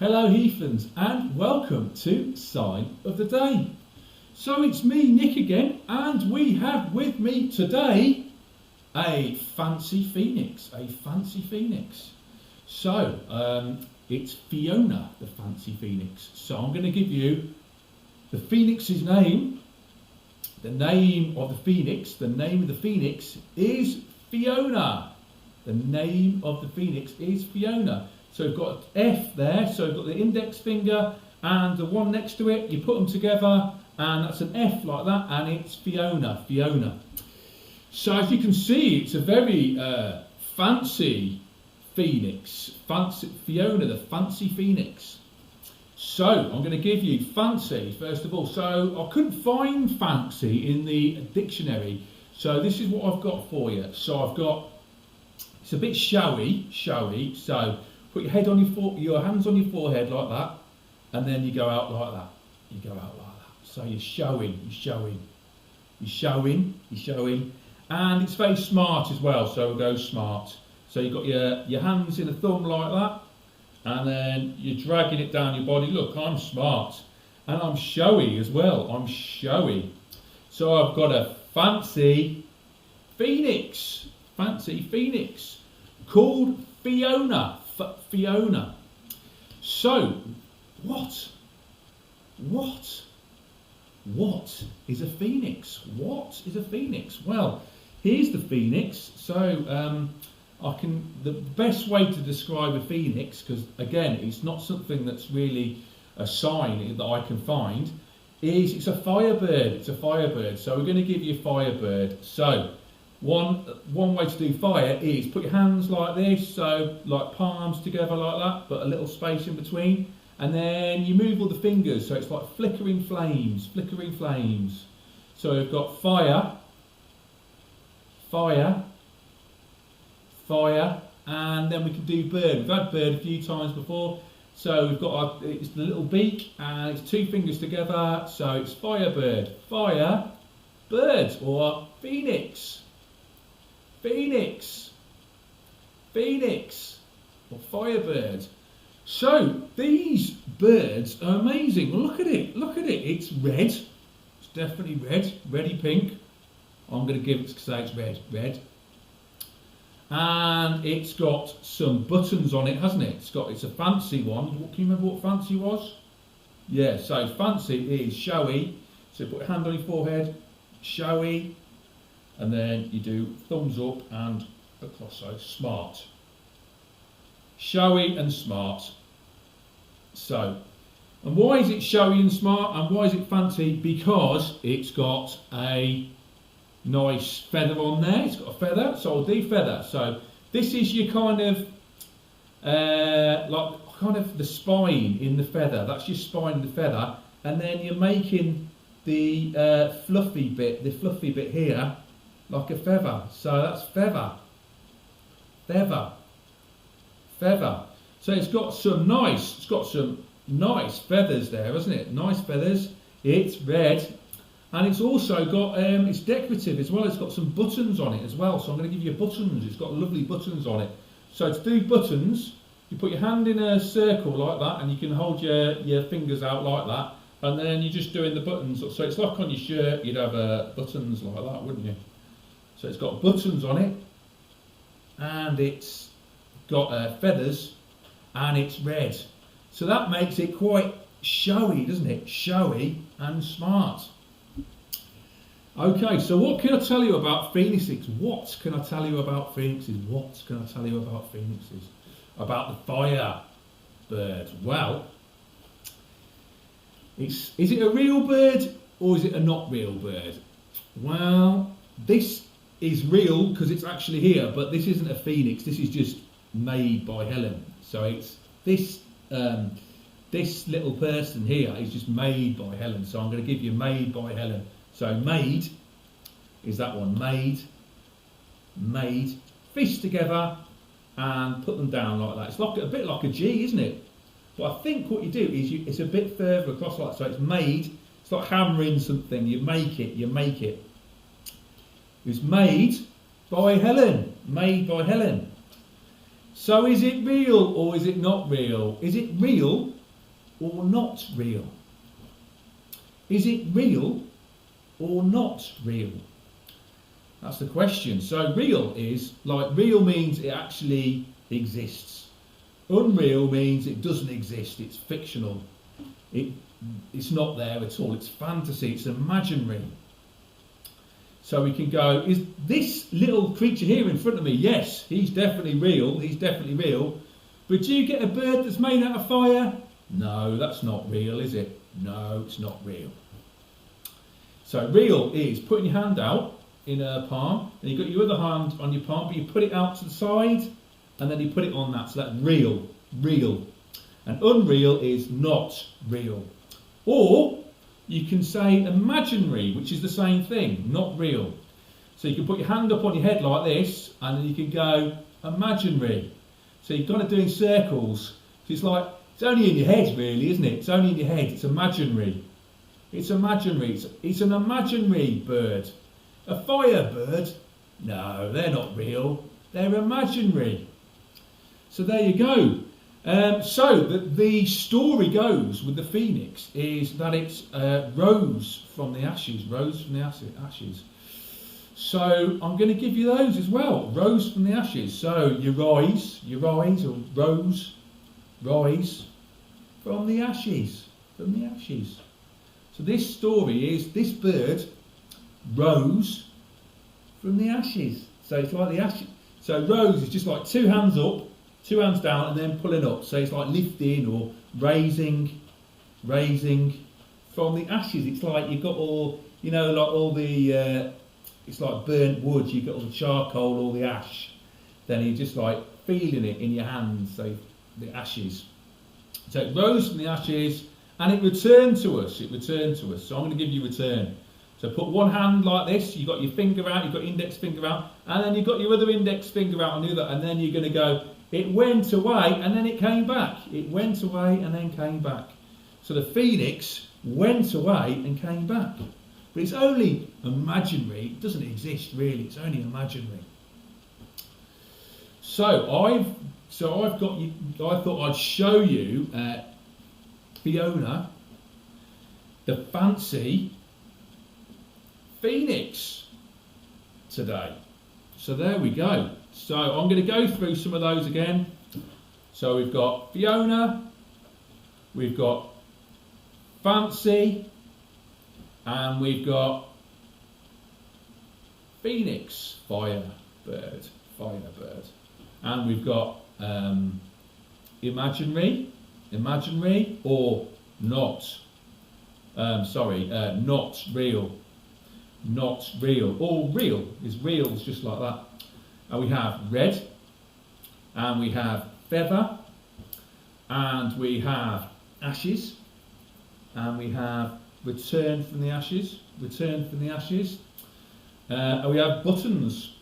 Hello Heathens and welcome to Sign of the Day. So it's me, Nick, again, and we have with me today a fancy phoenix, So it's Fiona, the fancy phoenix. So I'm going to give you the phoenix's name. The name of the phoenix, is Fiona. The name of the phoenix is Fiona. So we've got F there, so we've got the index finger and the one next to it, you put them together and that's an F like that, and it's Fiona. So as you can see, it's a very fancy phoenix, Fiona the fancy phoenix. So I'm going to give you fancy first of all. So I couldn't find fancy in the dictionary, so this is what I've got for you. So I've got, it's a bit showy, so put your head on your hands on your forehead like that, and then you go out like that. So you're showing, and it's very smart as well. So we'll go smart. So you've got your hands in a thumb like that, and then you're dragging it down your body. Look, I'm smart, and I'm showy as well. I'm showy. So I've got a fancy phoenix called Fiona. So, what is a phoenix? What is a phoenix? Well, here's the phoenix. So, the best way to describe a phoenix, because again, it's not something that's really a sign that I can find, is it's a firebird. So we're going to give you a firebird. So, one way to do fire is put your hands like this, so like palms together like that, but a little space in between, and then you move all the fingers, so it's like flickering flames. So we've got fire, and then we can do bird. We've had bird a few times before, so we've got it's the little beak, and it's two fingers together, so it's firebird, or phoenix, or firebird. So these birds are amazing. Well, look at it. It's red. It's definitely red, reddy pink. I'm going to give it, say it's red. And it's got some buttons on it, hasn't it? It's a fancy one. Can you remember what fancy was? Yeah. So fancy is showy. So put your hand on your forehead, showy. And then you do thumbs up and across, so smart. Showy and smart. So, and why is it showy and smart and why is it fancy? Because it's got a nice feather on there. It's got a feather, so I'll do feather. So this is your kind of the spine in the feather. That's your spine in the feather, and then you're making the fluffy bit here like a feather. So that's feather. So it's got some nice feathers there, hasn't it? Nice feathers. It's red, and it's also got it's decorative as well. It's got some buttons on it as well. So I'm going to give you buttons. It's got lovely buttons on it. So to do buttons, you put your hand in a circle like that, and you can hold your fingers out like that, and then you're just doing the buttons. So it's like on your shirt, you'd have buttons like that, wouldn't you? So it's got buttons on it, and it's got feathers, and it's red. So that makes it quite showy, doesn't it? Showy and smart. Okay, so what can I tell you about phoenixes? About the firebird. Well, is it a real bird or is it a not real bird? Well, this is real because it's actually here, but this isn't a phoenix. This is just made by Helen. So it's this little person here is just made by Helen. So I'm going to give you made by Helen. So made is that one. Made, fish together and put them down like that. It's like a bit like a G, isn't it? But I think what you do is it's a bit further across like that. So it's made. It's like hammering something. You make it. It was made by Helen. So is it real or is it not real? Is it real or not real? Is it real or not real? That's the question. So real is, like, real means it actually exists. Unreal means it doesn't exist, it's fictional. It's not there at all, it's fantasy, it's imaginary. So we can go, is this little creature here in front of me? Yes, he's definitely real, But do you get a bird that's made out of fire? No, that's not real, is it? No, it's not real. So real is putting your hand out in a palm, and you've got your other hand on your palm, but you put it out to the side, and then you put it on that. So that's real. And unreal is not real. Or you can say imaginary, which is the same thing, not real. So you can put your hand up on your head like this, and then you can go imaginary. So you're kind of doing circles. So it's like, it's only in your head really, isn't it? It's only in your head, it's imaginary. It's imaginary, it's an imaginary bird. A firebird? No, they're not real, they're imaginary. So there you go. So the story goes with the phoenix is that it's rose from the ashes. So I'm going to give you those as well. Rose from the ashes. So you rise, or rose, rise from the ashes. So this story is this bird rose from the ashes. So it's like the ashes. So rose is just like two hands up, two hands down, and then pulling up. So it's like lifting or raising from the ashes. It's like you've got all, like all the, it's like burnt wood. You've got all the charcoal, all the ash. Then you're just like feeling it in your hands. So the ashes. So it rose from the ashes, and it returned to us. So I'm going to give you return. So put one hand like this. You've got your finger out. You've got your index finger out, and then you've got your other index finger out on the other. And then you're going to go. It went away and then it came back. It went away and then came back. So the phoenix went away and came back. But it's only imaginary. It doesn't exist really. It's only imaginary. So I've got you. I thought I'd show you Fiona, the fancy phoenix today. So there we go. So I'm going to go through some of those again. So we've got Fiona, we've got Fancy, and we've got Phoenix, Firebird, and we've got Imaginary or not. Not real. Or real is just like that. And we have red, and we have feather, and we have ashes, and we have return from the ashes, and we have buttons.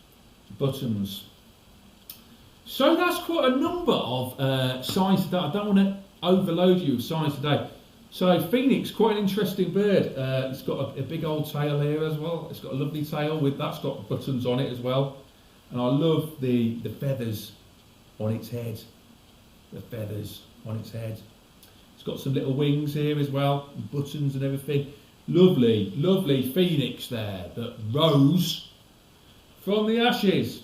So that's quite a number of signs today. I don't want to overload you with signs today. So Phoenix, quite an interesting bird. It's got a big old tail here as well. It's got a lovely tail that's got buttons on it as well. And I love the feathers on its head. It's got some little wings here as well, and buttons and everything. Lovely phoenix there that rose from the ashes.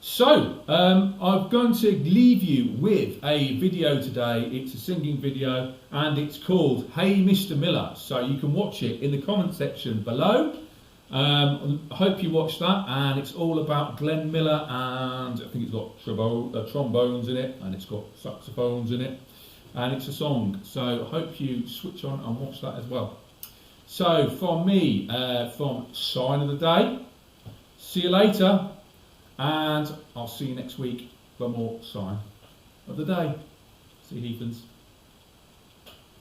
So, I'm going to leave you with a video today. It's a singing video, and it's called Hey Mr. Miller. So you can watch it in the comment section below. I hope you watch that, and it's all about Glenn Miller, and I think it's got trombones in it, and it's got saxophones in it, and it's a song. So I hope you switch on and watch that as well. So from me, from Sign of the Day, see you later, and I'll see you next week for more Sign of the Day. See you, heathens.